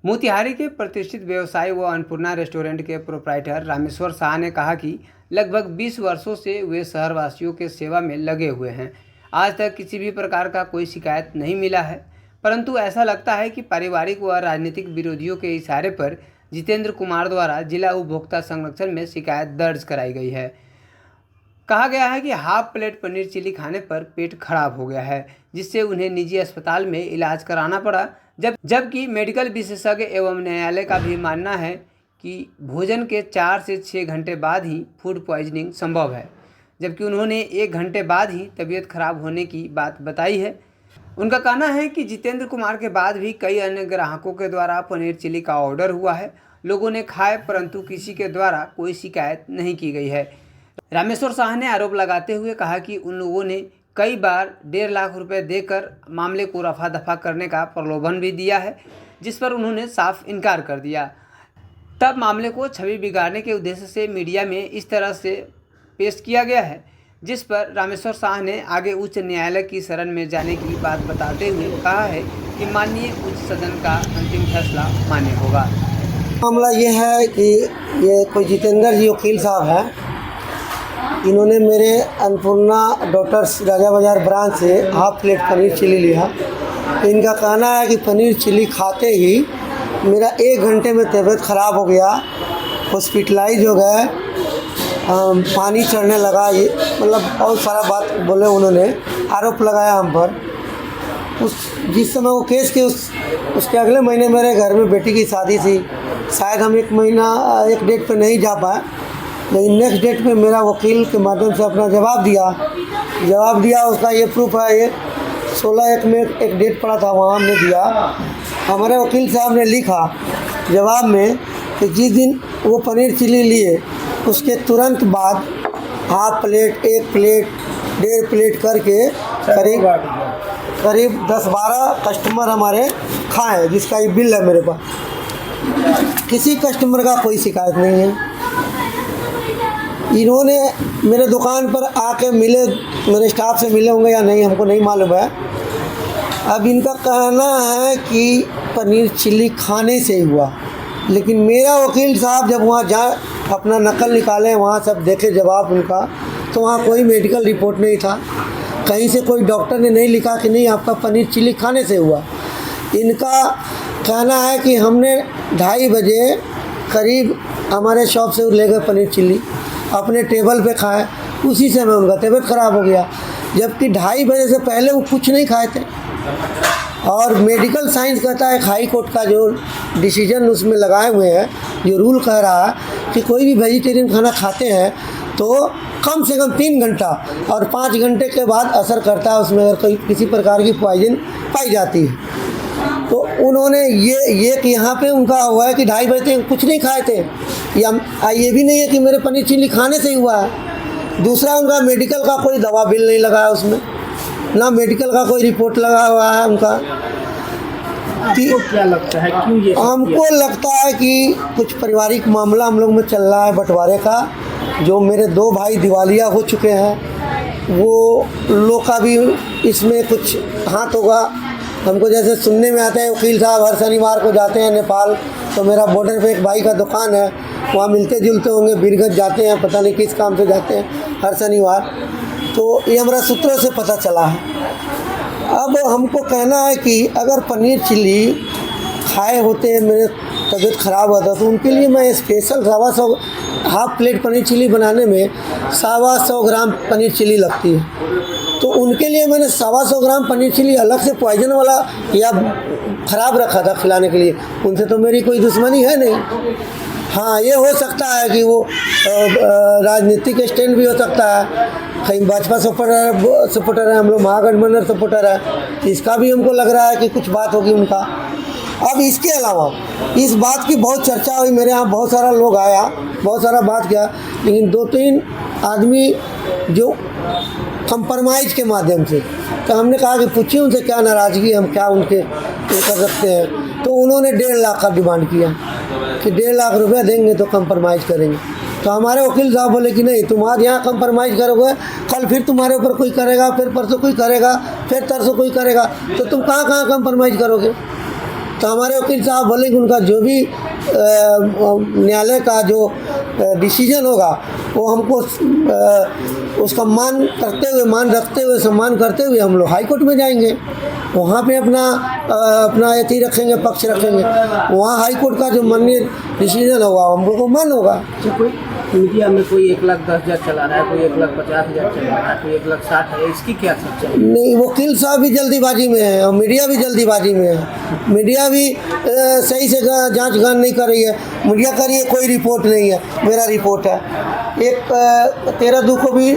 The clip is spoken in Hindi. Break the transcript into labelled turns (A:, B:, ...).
A: मोतिहारी के प्रतिष्ठित व्यवसायी व अन्नपूर्णा रेस्टोरेंट के प्रोप्राइटर रामेश्वर शाह ने कहा कि लगभग 20 वर्षों से वे शहरवासियों के सेवा में लगे हुए हैं। आज तक किसी भी प्रकार का कोई शिकायत नहीं मिला है, परंतु ऐसा लगता है कि पारिवारिक व राजनीतिक विरोधियों के इशारे पर जितेंद्र कुमार द्वारा जिला उपभोक्ता संरक्षण में शिकायत दर्ज कराई गई है। कहा गया है कि हाफ प्लेट पनीर चिली खाने पर पेट खराब हो गया है, जिससे उन्हें निजी अस्पताल में इलाज कराना पड़ा। जबकि मेडिकल विशेषज्ञ एवं न्यायालय का भी मानना है कि भोजन के 4 से 6 घंटे बाद ही फूड पॉइजनिंग संभव है, जबकि उन्होंने 1 घंटे बाद ही तबीयत खराब होने की बात बताई है। उनका कहना है कि जितेंद्र कुमार के बाद भी कई अन्य ग्राहकों के द्वारा पनीर चिली का ऑर्डर हुआ है, लोगों ने खाए, परंतु किसी के द्वारा कोई शिकायत नहीं की गई है। रामेश्वर शाह ने आरोप लगाते हुए कहा कि उन लोगों ने कई बार 1.5 लाख रुपए देकर मामले को रफा दफा करने का प्रलोभन भी दिया है, जिस पर उन्होंने साफ इनकार कर दिया। तब मामले को छवि बिगाड़ने के उद्देश्य से मीडिया में इस तरह से पेश किया गया है, जिस पर रामेश्वर शाह ने आगे उच्च न्यायालय की शरण में जाने की बात बताते हुए कहा है कि माननीय उच्च सदन का अंतिम फैसला मान्य होगा।
B: मामला ये है कि ये कोई जितेंद्र जी वकील साहब हैं, इन्होंने मेरे अन्नपूर्णा डॉक्टर्स राजा बाजार ब्रांच से हाफ प्लेट पनीर चिली लिया। इनका कहना है कि पनीर चिली खाते ही मेरा 1 घंटे में तबीयत ख़राब हो गया, हॉस्पिटलाइज हो गए, पानी चढ़ने लगा, ये मतलब बहुत सारा बात बोले उन्होंने, आरोप लगाया हम पर। जिस समय वो केस के उसके अगले महीने मेरे घर में बेटी की शादी थी, शायद हम एक डेट पे नहीं जा पाए, लेकिन नेक्स्ट डेट पे मेरा वकील के माध्यम से अपना जवाब दिया। उसका ये प्रूफ है, ये 16/1 में एक डेट पड़ा था, वहाँ हमने दिया। हमारे वकील साहब ने लिखा जवाब में कि जिस दिन वो पनीर चिली लिए उसके तुरंत बाद हाफ प्लेट, 1 प्लेट, 1.5 प्लेट करके करीब 10-12 कस्टमर हमारे खाए, जिसका ये बिल है मेरे पास। किसी कस्टमर का कोई शिकायत नहीं है। इन्होंने मेरे दुकान पर आके मिले, मेरे स्टाफ से मिले होंगे या नहीं, हमको नहीं मालूम है। अब इनका कहना है कि पनीर चिल्ली खाने से ही हुआ, लेकिन मेरा वकील साहब जब वहाँ अपना नकल निकाले, वहाँ सब देखे जवाब उनका, तो वहाँ कोई मेडिकल रिपोर्ट नहीं था, कहीं से कोई डॉक्टर ने नहीं लिखा कि नहीं आपका पनीर चिल्ली खाने से हुआ। इनका कहना है कि हमने 2:30 बजे करीब हमारे शॉप से ले गए पनीर चिल्ली, अपने टेबल पे खाए, उसी समय उनका तबीयत ख़राब हो गया, जबकि 2:30 बजे से पहले वो कुछ नहीं खाए थे। और मेडिकल साइंस कहता है, हाई कोर्ट का जो डिसीजन उसमें लगाए हुए हैं, जो रूल कह रहा है कि कोई भी वेजिटेरियन खाना खाते हैं तो कम से कम 3 घंटा और 5 घंटे के बाद असर करता है, उसमें अगर कोई किसी प्रकार की पॉइजन पाई जाती है। तो उन्होंने ये कि यहाँ पे उनका हुआ है कि 2:30 बजे तक कुछ नहीं खाए थे, या ये भी नहीं है कि मेरे पनीर चिल्ली खाने से ही हुआ है। दूसरा, उनका मेडिकल का कोई दवा बिल नहीं लगा है उसमें, ना मेडिकल का कोई रिपोर्ट लगा हुआ है उनका।
C: आपको क्या लगता है, क्यों ये?
B: हमको लगता है कि कुछ पारिवारिक मामला हम लोग में चल रहा है बंटवारे का। जो मेरे 2 भाई दिवालिया हो चुके हैं, वो लोग का भी इसमें कुछ हाथ होगा। हमको जैसे सुनने में आता है, वकील साहब हर शनिवार को जाते हैं नेपाल, तो मेरा बॉर्डर पे एक भाई का दुकान है, वहाँ मिलते जुलते होंगे, बीरगंज जाते हैं, पता नहीं किस काम से जाते हैं हर शनिवार। तो ये हमारा सूत्रों से पता चला है। अब हमको कहना है कि अगर पनीर चिल्ली खाए होते, मेरे तबीयत ख़राब होता, तो उनके लिए मैं special 125 half plate paneer chilli बनाने में 125 ग्राम पनीर चिल्ली लगती है, तो उनके लिए मैंने 125 ग्राम पनीर चिल्ली अलग से पॉइजन वाला या ख़राब रखा था खिलाने के लिए। उनसे तो मेरी कोई दुश्मनी है नहीं। हाँ, ये हो सकता है कि वो राजनीतिक स्टैंड भी हो सकता है, कहीं भाजपा सपोर्टर है, हम लोग महागठबंधन सपोर्टर है, इसका भी हमको लग रहा है कि कुछ बात होगी उनका। अब इसके अलावा इस बात की बहुत चर्चा हुई, मेरे यहाँ बहुत सारा लोग आया, बहुत सारा बात किया, लेकिन 2-3 आदमी जो कंप्रोमाइज़ के माध्यम से, तो हमने कहा कि पूछिए उनसे क्या नाराज़गी, हम क्या उनके कर सकते हैं। तो उन्होंने 1.5 लाख का डिमांड किया कि 1.5 लाख रुपया देंगे तो कंप्रोमाइज़ करेंगे। तो हमारे वकील साहब बोले कि नहीं, तुम आज यहाँ कंप्रोमाइज़ करोगे, कल फिर तुम्हारे ऊपर कोई करेगा, फिर परसों कोई करेगा, फिर तरसों कोई करेगा, तो तुम कहाँ कंप्रोमाइज़ करोगे। तो हमारे वकील साहब बोले कि उनका जो भी न्यायालय का जो डिसीजन होगा वो हमको उसका मान रखते हुए सम्मान करते हुए हम लोग हाई कोर्ट में जाएंगे, वहाँ पे अपना एथी रखेंगे, पक्ष रखेंगे, वहाँ हाई कोर्ट का जो माननीय डिसीजन होगा हम लोग को मान होगा।
C: अच्छा, कोई मीडिया में कोई 1,10,000 चला रहा है, कोई 1,50,000 चला रहा है, कोई 1,60,000 है, इसकी क्या सच्चाई है?
B: नहीं, वकील साहब भी जल्दीबाजी में है और मीडिया भी जल्दीबाजी में है। मीडिया भी सही से जांच गान नहीं कर रही है। मीडिया कर रही है कोई रिपोर्ट नहीं है, मेरा रिपोर्ट है। एक 13/2 को भी